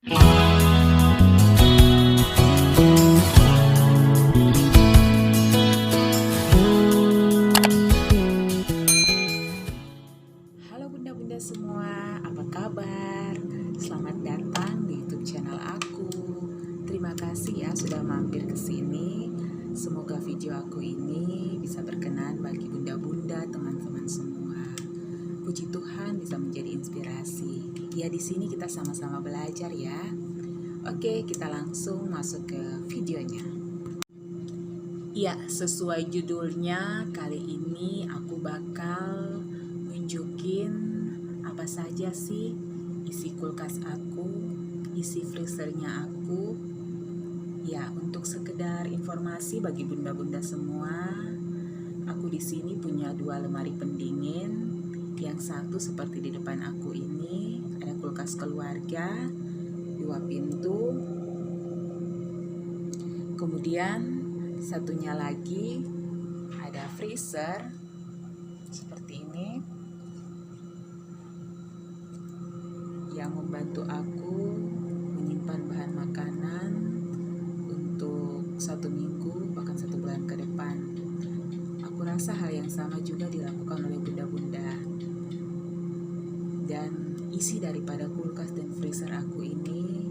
Halo bunda-bunda semua, apa kabar? Selamat datang di YouTube channel aku. Terima kasih ya sudah mampir ke sini. Semoga video aku ini bisa berkenan bagi bunda-bunda, teman-teman semua. Puji Tuhan bisa menjadi inspirasi. Ya di sini kita sama-sama belajar ya. Oke, kita langsung masuk ke videonya. Ya, sesuai judulnya, kali ini aku bakal nunjukin apa saja sih isi kulkas aku, isi freezernya aku. Ya, untuk sekedar informasi bagi bunda-bunda semua, aku di sini punya 2 lemari pendingin. Yang satu seperti di depan aku ini, ada kulkas keluarga, 2 pintu. Kemudian satunya lagi ada freezer seperti ini yang membantu aku menyimpan bahan makanan untuk 1 minggu bahkan 1 bulan ke depan. Aku rasa hal yang sama juga dilakukan oleh bunda-bunda. Dan isi daripada kulkas dan freezer aku ini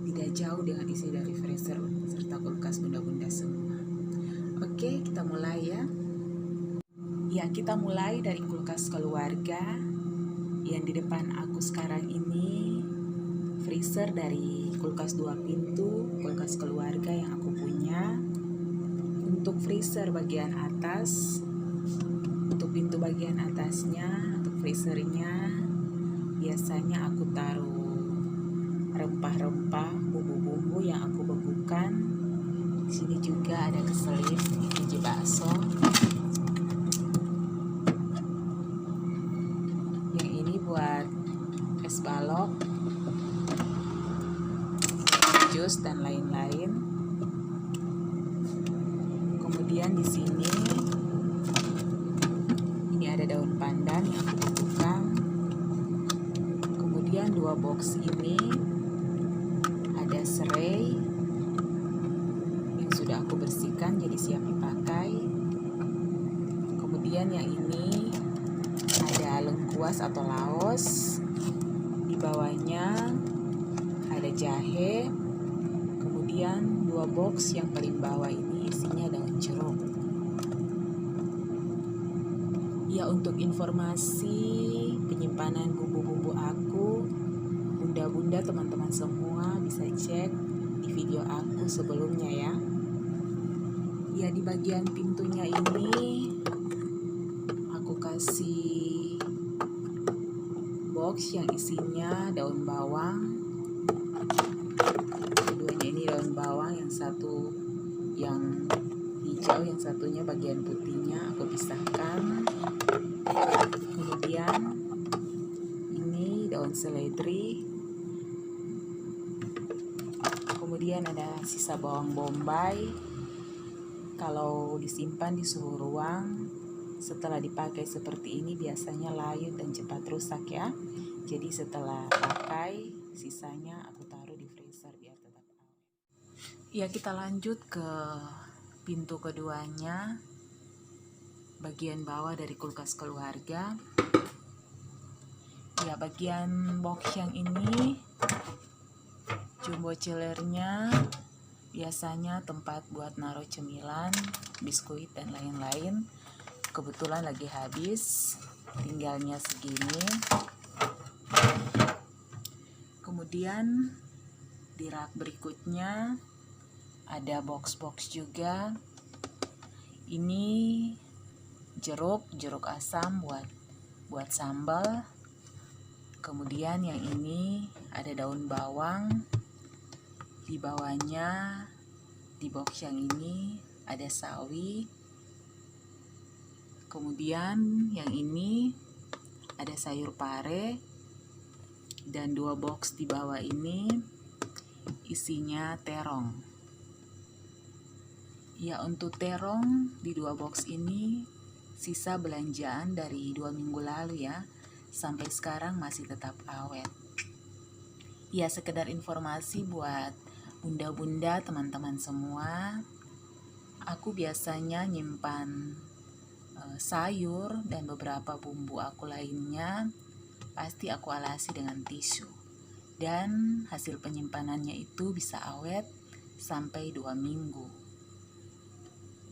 tidak jauh dengan isi dari freezer serta kulkas bunda-bunda semua. Oke, kita mulai ya. Ya, kita mulai dari kulkas keluarga yang di depan aku sekarang ini. Freezer dari kulkas 2 pintu, kulkas keluarga yang aku punya. Untuk freezer bagian atas, untuk pintu bagian atasnya, untuk freezernya, biasanya aku taruh rempah-rempah, bumbu-bumbu yang aku bekukan. Di sini juga ada keselip biji bakso. Yang ini buat es balok, jus dan lain-lain. Kemudian di sini ini ada daun pandan yang aku bekukan. Kemudian 2 box ini ada serai yang sudah aku bersihkan jadi siap dipakai. Kemudian yang ini ada lengkuas atau laos. Di bawahnya ada jahe. Kemudian 2 box yang paling bawah ini isinya daun jeruk. Ya, untuk informasi penyimpanan bumbu-bumbu aku, bunda-bunda teman-teman semua bisa cek di video aku sebelumnya ya. Ya, di bagian pintunya ini aku kasih box yang isinya daun bawang. Keduanya ini daun bawang, yang satu yang hijau, yang satunya bagian putihnya aku pisahkan. Kemudian ini daun seledri. Kemudian ada sisa bawang bombay. Kalau disimpan di suhu ruang, setelah dipakai seperti ini biasanya layu dan cepat rusak ya. Jadi setelah pakai, sisanya aku taruh di freezer biar tetap awet. Ya, kita lanjut ke pintu keduanya, bagian bawah dari kulkas keluarga. Ya, bagian box yang ini jumbo chillernya biasanya tempat buat naruh cemilan, biskuit dan lain-lain. Kebetulan lagi habis, tinggalnya segini. Kemudian di rak berikutnya ada box-box juga. Ini jeruk asam buat sambal. Kemudian yang ini ada daun bawang. Di bawahnya di box yang ini ada sawi. Kemudian yang ini ada sayur pare. Dan 2 box di bawah ini isinya terong. Ya, untuk terong di 2 box ini sisa belanjaan dari 2 minggu lalu ya. Sampai sekarang masih tetap awet. Ya, sekedar informasi buat bunda-bunda teman-teman semua. Aku biasanya nyimpan sayur dan beberapa bumbu aku lainnya pasti aku alasi dengan tisu. Dan hasil penyimpanannya itu bisa awet sampai 2 minggu.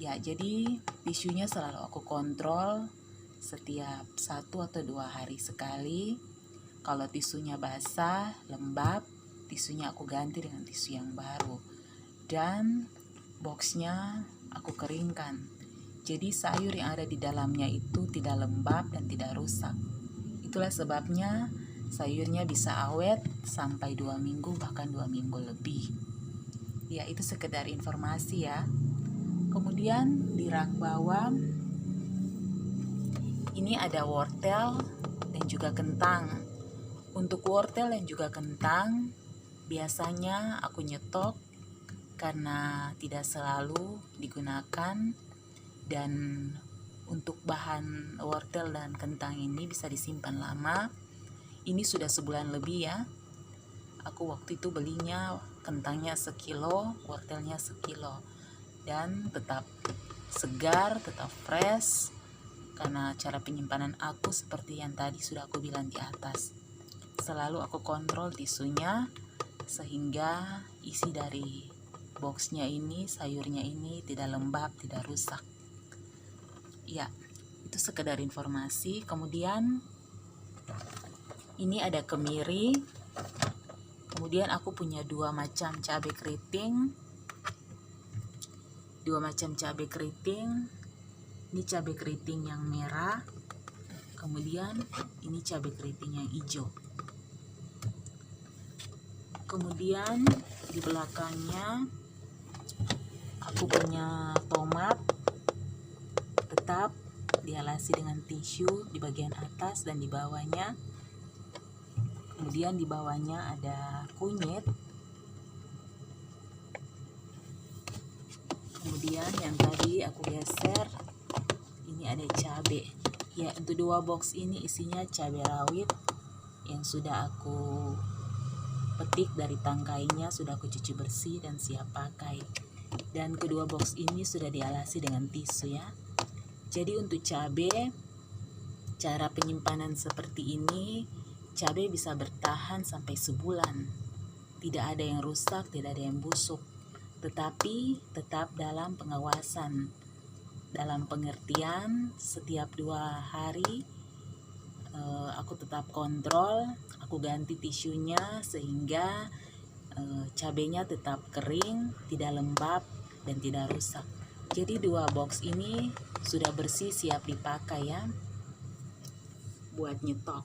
Ya, jadi tisunya selalu aku kontrol setiap 1 atau 2 hari sekali. Kalau tisunya basah, lembab, tisunya aku ganti dengan tisu yang baru. Dan boxnya aku keringkan. Jadi sayur yang ada di dalamnya itu tidak lembab dan tidak rusak. Itulah sebabnya sayurnya bisa awet sampai 2 minggu, bahkan 2 minggu lebih. Ya, itu sekedar informasi ya. Kemudian di rak bawah ini ada wortel dan juga kentang. Untuk wortel dan juga kentang biasanya aku nyetok karena tidak selalu digunakan, dan untuk bahan wortel dan kentang ini bisa disimpan lama. Ini sudah sebulan lebih ya. Aku waktu itu belinya kentangnya sekilo, wortelnya sekilo, dan tetap segar, tetap fresh karena cara penyimpanan aku seperti yang tadi sudah aku bilang di atas. Selalu aku kontrol tisunya sehingga isi dari boxnya ini, sayurnya ini tidak lembab, tidak rusak. Ya, itu sekedar informasi. Kemudian ini ada kemiri. Kemudian aku punya 2 macam cabai keriting. 2 macam cabai keriting. Ini cabai keriting yang merah. Kemudian ini cabai keriting yang hijau. Kemudian di belakangnya aku punya tomat, tetap dialasi dengan tisu di bagian atas dan di bawahnya. Kemudian di bawahnya ada kunyit. Kemudian yang tadi aku geser, ini ada cabai. Ya, untuk 2 box ini isinya cabai rawit yang sudah aku petik dari tangkainya, sudah aku cuci bersih dan siap pakai. Dan kedua box ini sudah dialasi dengan tisu ya. Jadi untuk cabai, cara penyimpanan seperti ini, cabai bisa bertahan sampai sebulan. Tidak ada yang rusak, tidak ada yang busuk. Tetapi tetap dalam pengawasan. Dalam pengertian setiap 2 hari aku tetap kontrol, aku ganti tisunya sehingga cabenya tetap kering, tidak lembab dan tidak rusak. Jadi 2 box ini sudah bersih, siap dipakai ya buat nyetok.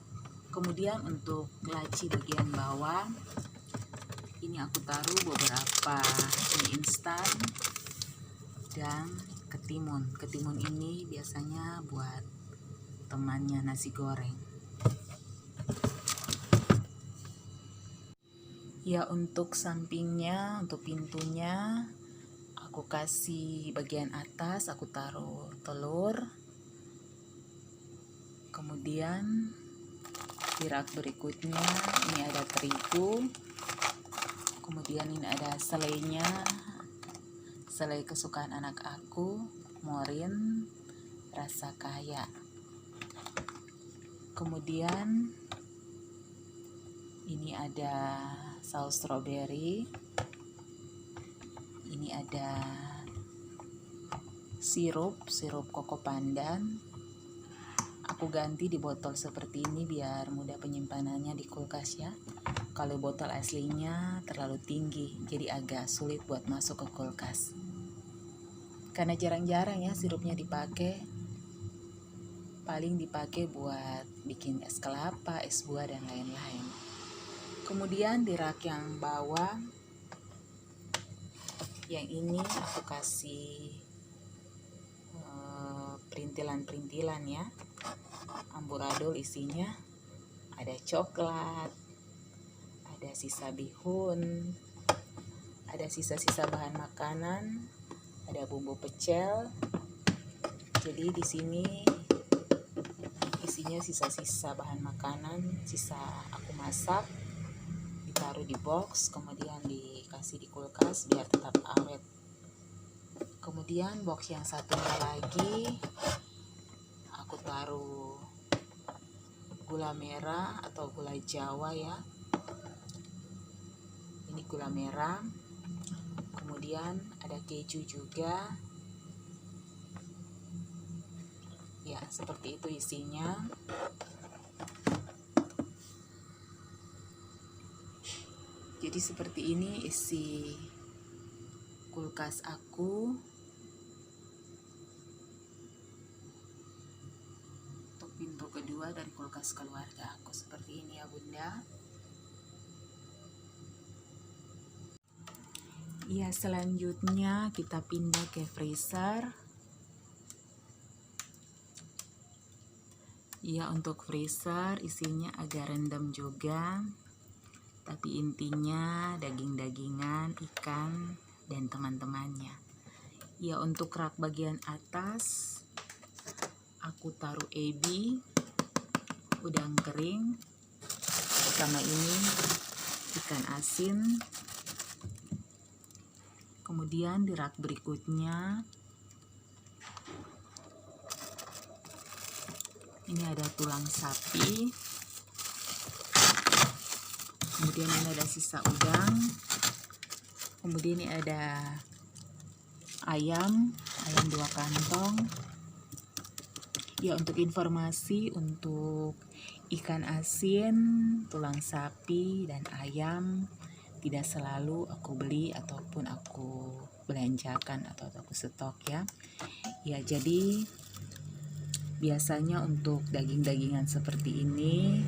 Kemudian untuk laci bagian bawah ini aku taruh beberapa mie instan dan ketimun. Ketimun ini biasanya buat temannya nasi goreng. Ya, untuk sampingnya, untuk pintunya aku kasih bagian atas, aku taruh telur. Kemudian di rak berikutnya ini ada terigu. Kemudian ini ada selainya, selai kesukaan anak aku, morin rasa kaya. Kemudian ini ada saus strawberry. Ini ada sirup koko pandan. Aku ganti di botol seperti ini biar mudah penyimpanannya di kulkas ya. Kalau botol aslinya terlalu tinggi, jadi agak sulit buat masuk ke kulkas. Karena jarang-jarang ya sirupnya dipakai. Paling dipakai buat bikin es kelapa, es buah dan lain-lain. Kemudian di rak yang bawah, yang ini aku kasih perintilan-perintilan ya. Amburadul isinya ada coklat, ada sisa bihun, ada sisa-sisa bahan makanan, ada bumbu pecel. Jadi di sini isinya sisa-sisa bahan makanan, sisa aku masak, taruh di box, kemudian dikasih di kulkas biar tetap awet. Kemudian box yang satunya lagi aku taruh gula merah atau gula Jawa ya. Ini gula merah. Kemudian ada keju juga. Ya, seperti itu isinya. Jadi seperti ini isi kulkas aku. Untuk pintu kedua dari kulkas keluarga aku seperti ini ya Bunda. Ya, selanjutnya kita pindah ke freezer. Ya, untuk freezer isinya agak random juga. Tapi intinya daging-dagingan, ikan, dan teman-temannya. Ya, untuk rak bagian atas aku taruh ebi, udang kering, sama ini ikan asin. Kemudian di rak berikutnya ini ada tulang sapi. Kemudian ini ada sisa udang. Kemudian ini ada ayam 2 kantong. Ya, untuk informasi, untuk ikan asin, tulang sapi, dan ayam tidak selalu aku beli ataupun aku belanjakan atau aku stok ya. Ya, jadi biasanya untuk daging-dagingan seperti ini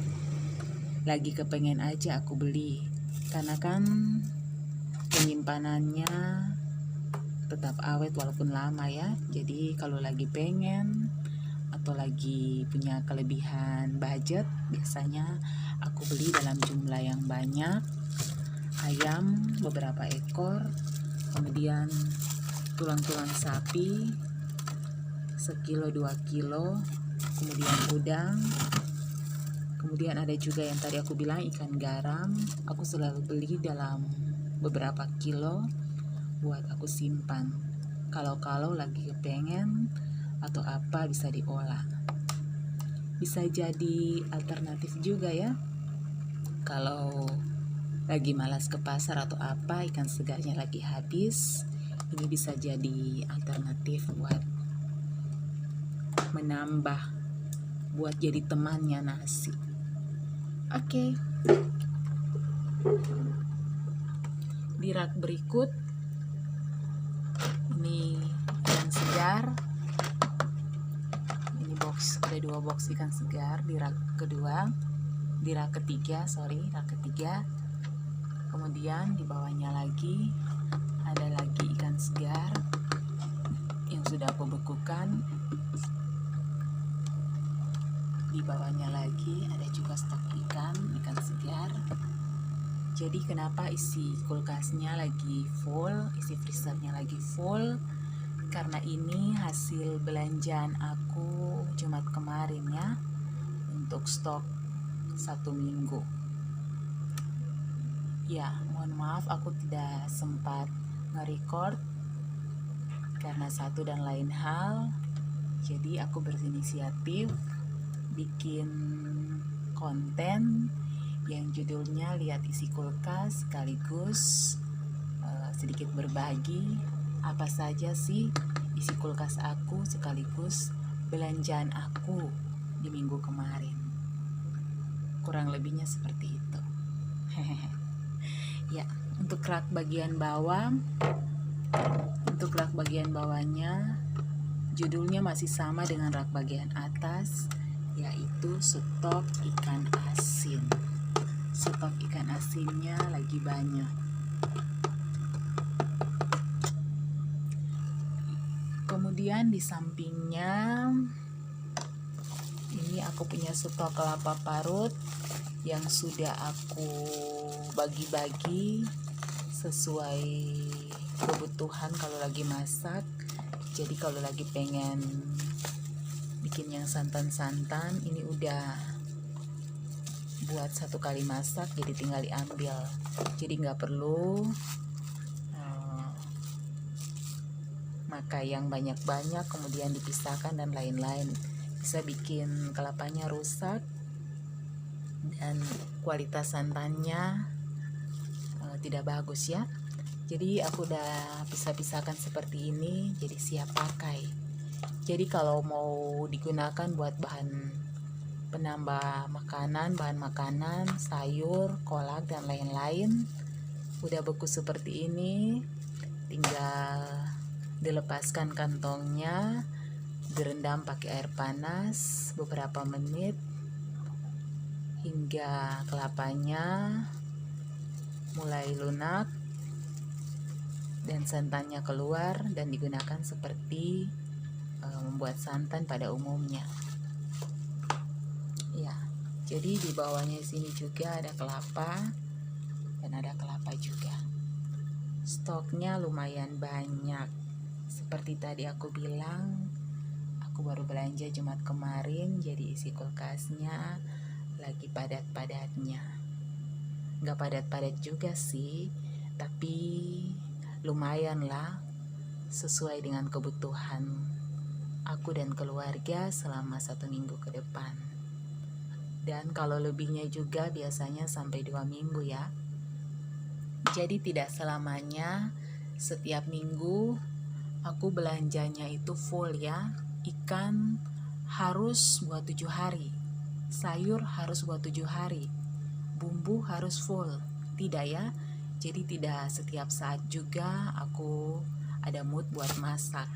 lagi kepengen aja aku beli, karena kan penyimpanannya tetap awet walaupun lama ya. Jadi kalau lagi pengen atau lagi punya kelebihan budget, biasanya aku beli dalam jumlah yang banyak. Ayam beberapa ekor, kemudian tulang-tulang sapi 1-2 kilo, kemudian udang. Kemudian ada juga yang tadi aku bilang ikan garam. Aku selalu beli dalam beberapa kilo buat aku simpan. Kalau lagi kepengen atau apa bisa diolah. Bisa jadi alternatif juga ya. Kalau lagi malas ke pasar atau apa, ikan segarnya lagi habis, ini bisa jadi alternatif buat menambah, buat jadi temannya nasi. Oke. Di rak berikut ini ikan segar. Ini box, ada 2 box ikan segar di rak kedua, di rak ketiga. Kemudian di bawahnya lagi ada lagi ikan segar yang sudah aku bekukan. Di bawahnya lagi ada juga stok ikan segar. Jadi kenapa isi kulkasnya lagi full, isi freezernya lagi full? Karena ini hasil belanjaan aku Jumat kemarin ya, untuk stok 1 minggu. Ya, mohon maaf aku tidak sempat nge-record karena satu dan lain hal. Jadi aku berinisiatif bikin konten yang judulnya lihat isi kulkas, sekaligus sedikit berbagi apa saja sih isi kulkas aku, sekaligus belanjaan aku di minggu kemarin. Kurang lebihnya seperti itu. Ya, untuk rak bagian bawah, untuk rak bagian bawahnya judulnya masih sama dengan rak bagian atas, yaitu stok ikan asin. Stok ikan asinnya lagi banyak. Kemudian di sampingnya ini aku punya stok kelapa parut yang sudah aku bagi-bagi sesuai kebutuhan kalau lagi masak. Jadi kalau lagi pengen bikin yang santan-santan, ini udah buat 1 kali masak, jadi tinggal diambil. Jadi nggak perlu maka yang banyak-banyak kemudian dipisahkan dan lain-lain. Bisa bikin kelapanya rusak dan kualitas santannya tidak bagus ya. Jadi aku udah pisah-pisahkan seperti ini, jadi siap pakai. Jadi kalau mau digunakan buat bahan penambah makanan, bahan makanan, sayur, kolak dan lain-lain, udah beku seperti ini, tinggal dilepaskan kantongnya, direndam pakai air panas beberapa menit hingga kelapanya mulai lunak dan santannya keluar, dan digunakan seperti membuat santan pada umumnya. Ya, jadi di bawahnya sini juga ada kelapa dan ada kelapa juga. Stoknya lumayan banyak. Seperti tadi aku bilang, aku baru belanja Jumat kemarin, jadi isi kulkasnya lagi padat-padatnya. Nggak padat-padat juga sih, tapi lumayan lah, sesuai dengan kebutuhan aku dan keluarga selama 1 minggu ke depan. Dan kalau lebihnya juga biasanya sampai 2 minggu ya. Jadi tidak selamanya setiap minggu aku belanjanya itu full ya. Ikan harus buat 7 hari, sayur harus buat 7 hari, bumbu harus full. Tidak ya. Jadi tidak setiap saat juga aku ada mood buat masak.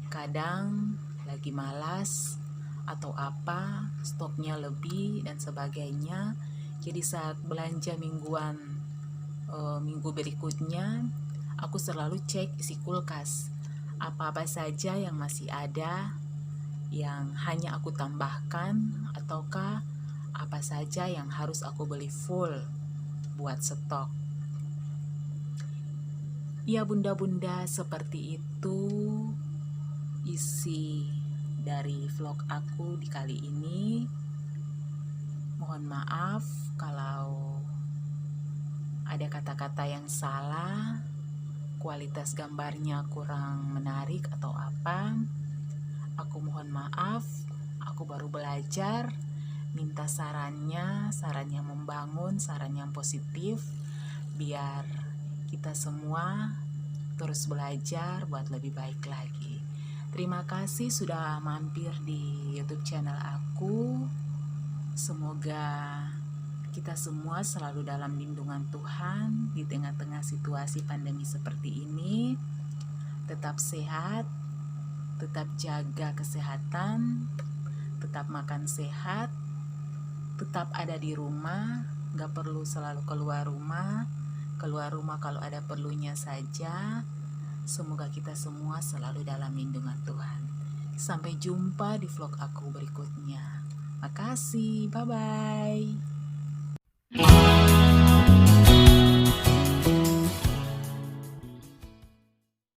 Kadang lagi malas atau apa, stoknya lebih dan sebagainya. Jadi saat belanja mingguan, minggu berikutnya, aku selalu cek isi kulkas. Apa-apa saja yang masih ada, yang hanya aku tambahkan, ataukah apa saja yang harus aku beli full buat stok. Ya bunda-bunda, seperti itu isi dari vlog aku di kali ini. Mohon maaf kalau ada kata-kata yang salah, kualitas gambarnya kurang menarik atau apa. Aku mohon maaf, aku baru belajar. Minta saran yang membangun, saran yang positif, biar kita semua terus belajar buat lebih baik lagi. Terima kasih sudah mampir di YouTube channel aku. Semoga kita semua selalu dalam lindungan Tuhan di tengah-tengah situasi pandemi seperti ini. Tetap sehat, tetap jaga kesehatan, tetap makan sehat, tetap ada di rumah, gak perlu selalu keluar rumah kalau ada perlunya saja. Semoga kita semua selalu dalam lindungan Tuhan. Sampai jumpa di vlog aku berikutnya. Makasih, bye-bye.